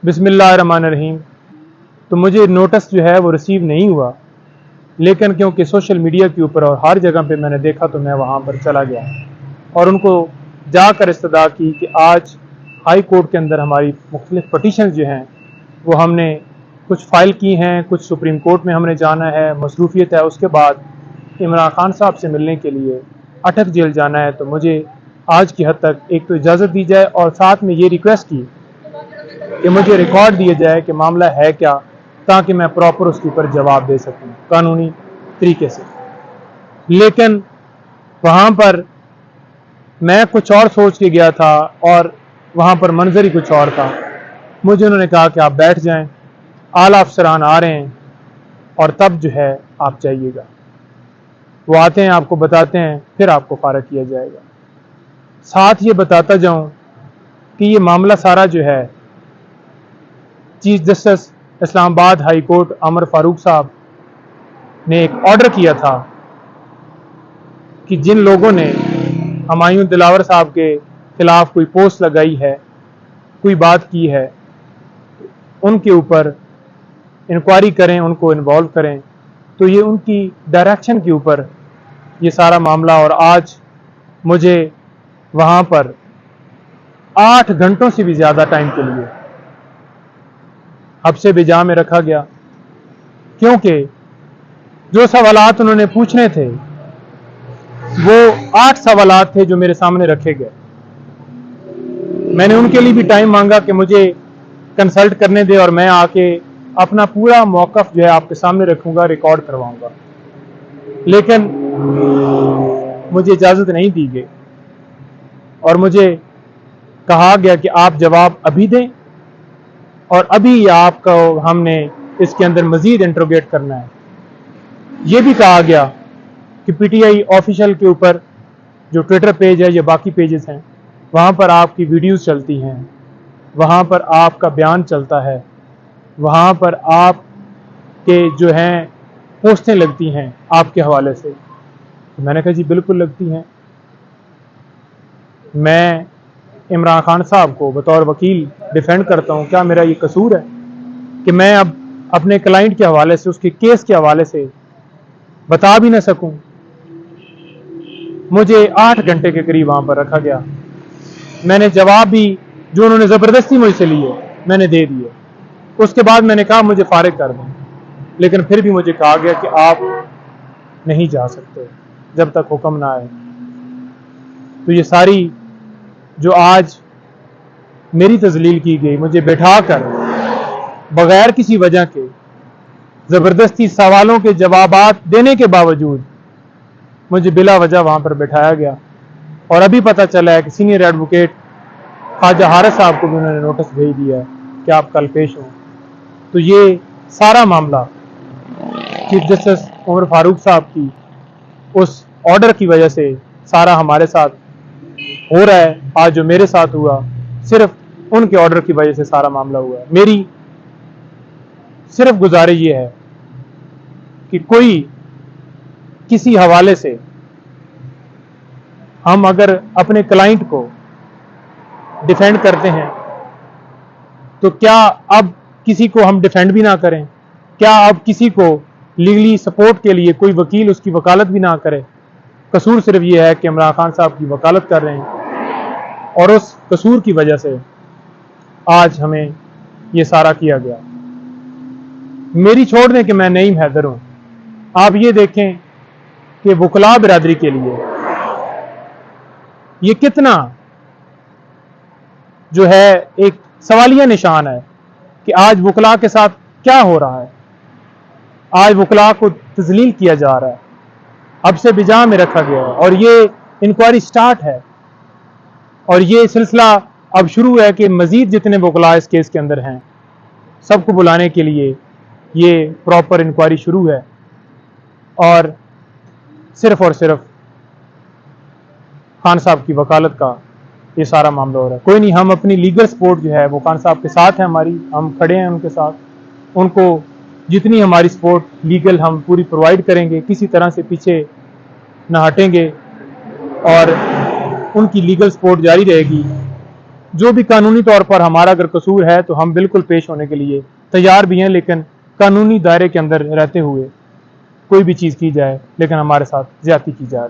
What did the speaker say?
बिस्मिल्लाहिर्रहमानिर्रहीम। तो मुझे नोटिस जो है वो रिसीव नहीं हुआ, लेकिन क्योंकि सोशल मीडिया के ऊपर और हर जगह पे मैंने देखा तो मैं वहाँ पर चला गया और उनको जाकर इस्तदा की कि आज हाई कोर्ट के अंदर हमारी मुख्तलिफ पटिशन जो हैं वो हमने कुछ फ़ाइल की हैं, कुछ सुप्रीम कोर्ट में हमने जाना है, मसरूफियत है। उसके बाद इमरान खान साहब से मिलने के लिए अटक जेल जाना है। तो मुझे आज की हद तक एक तो इजाज़त दी जाए और साथ में ये रिक्वेस्ट की कि मुझे रिकॉर्ड दिया जाए कि मामला है क्या, ताकि मैं प्रॉपर उसके ऊपर जवाब दे सकूं कानूनी तरीके से। लेकिन वहाँ पर मैं कुछ और सोच के गया था और वहाँ पर मंजर ही कुछ और था। मुझे उन्होंने कहा कि आप बैठ जाएं, आला अफसरान आ रहे हैं और तब जो है आप जाइएगा। वो आते हैं, आपको बताते हैं, फिर आपको फारग किया जाएगा। साथ ये बताता जाऊं कि ये मामला सारा जो है chief justice Islamabad high court Amar Farooq साहब ने एक ऑर्डर किया था कि जिन लोगों ने हुमायूं दिलावर साहब के खिलाफ कोई पोस्ट लगाई है, कोई बात की है, उनके ऊपर इंक्वायरी करें, उनको इन्वॉल्व करें। तो ये उनकी डायरेक्शन के ऊपर ये सारा मामला, और आज मुझे वहाँ पर 8 घंटों से भी ज़्यादा टाइम के लिए हब्से बिजा में रखा गया, क्योंकि जो सवालात उन्होंने पूछने थे वो 8 सवालात थे जो मेरे सामने रखे गए। मैंने उनके लिए भी टाइम मांगा कि मुझे कंसल्ट करने दे और मैं आके अपना पूरा मौक़िफ़ जो है आपके सामने रखूंगा, रिकॉर्ड करवाऊंगा। लेकिन मुझे इजाज़त नहीं दी गई और मुझे कहा गया कि आप जवाब अभी दें और अभी आपको हमने इसके अंदर मज़ीद इंट्रोगेट करना है। ये भी कहा गया कि पीटीआई ऑफिशियल के ऊपर जो ट्विटर पेज है या बाकी पेजेस हैं, वहाँ पर आपकी वीडियोस चलती हैं, वहाँ पर आपका बयान चलता है, वहाँ पर आपके जो हैं पोस्टें लगती हैं आपके हवाले से। तो मैंने कहा जी बिल्कुल लगती हैं। मैं इमरान खान साहब को बतौर वकील डिफेंड करता हूँ। क्या मेरा ये कसूर है कि मैं अब अपने क्लाइंट के हवाले से, उसके केस के हवाले से बता भी ना सकूं? मुझे 8 घंटे के करीब वहां पर रखा गया। मैंने जवाब भी जो उन्होंने ज़बरदस्ती मुझसे लिए मैंने दे दिए। उसके बाद मैंने कहा मुझे फारिग कर दें, लेकिन फिर भी मुझे कहा गया कि आप नहीं जा सकते जब तक हुक्म ना आए। तो ये सारी जो आज मेरी तजलील की गई, मुझे बैठाकर बगैर किसी वजह के ज़बरदस्ती सवालों के जवाबात देने के बावजूद मुझे बिला वजह वहाँ पर बैठाया गया। और अभी पता चला है कि सीनियर एडवोकेट ख्वाजा हारिस साहब को भी उन्होंने नोटिस भेज दिया है कि आप कल पेश हों। तो ये सारा मामला चीफ जस्टिस उमर फारूक साहब की उस ऑर्डर की वजह से सारा हमारे साथ हो रहा है। आज जो मेरे साथ हुआ, सिर्फ उनके ऑर्डर की वजह से सारा मामला हुआ है। मेरी सिर्फ गुजारिश ये है कि कोई किसी हवाले से हम अगर अपने क्लाइंट को डिफेंड करते हैं तो क्या अब किसी को हम डिफेंड भी ना करें? क्या अब किसी को लीगली सपोर्ट के लिए कोई वकील उसकी वकालत भी ना करे? कसूर सिर्फ ये है कि इमरान खान साहब की वकालत कर रहे हैं और उस कसूर की वजह से आज हमें ये सारा किया गया। मेरी छोड़ दें कि मैं नईम हैदर हूं। आप ये देखें कि वकला बिरादरी के लिए ये कितना जो है एक सवालिया निशान है कि आज वकला के साथ क्या हो रहा है। आज वकला को तजलील किया जा रहा है, अब से बिजा में रखा गया है और ये इंक्वायरी स्टार्ट है और ये सिलसिला अब शुरू है कि मजीद जितने वकला इस केस के अंदर हैं सबको बुलाने के लिए ये प्रॉपर इंक्वायरी शुरू है और सिर्फ खान साहब की वकालत का ये सारा मामला हो रहा है। कोई नहीं, हम अपनी लीगल सपोर्ट जो है वो खान साहब के साथ है, हमारी, हम खड़े हैं उनके साथ। उनको जितनी हमारी सपोर्ट लीगल हम पूरी प्रोवाइड करेंगे, किसी तरह से पीछे ना हटेंगे और उनकी लीगल सपोर्ट जारी रहेगी। जो भी कानूनी तौर पर हमारा अगर कसूर है तो हम बिल्कुल पेश होने के लिए तैयार भी हैं, लेकिन कानूनी दायरे के अंदर रहते हुए कोई भी चीज़ की जाए, लेकिन हमारे साथ ज्यादती की जा रही है।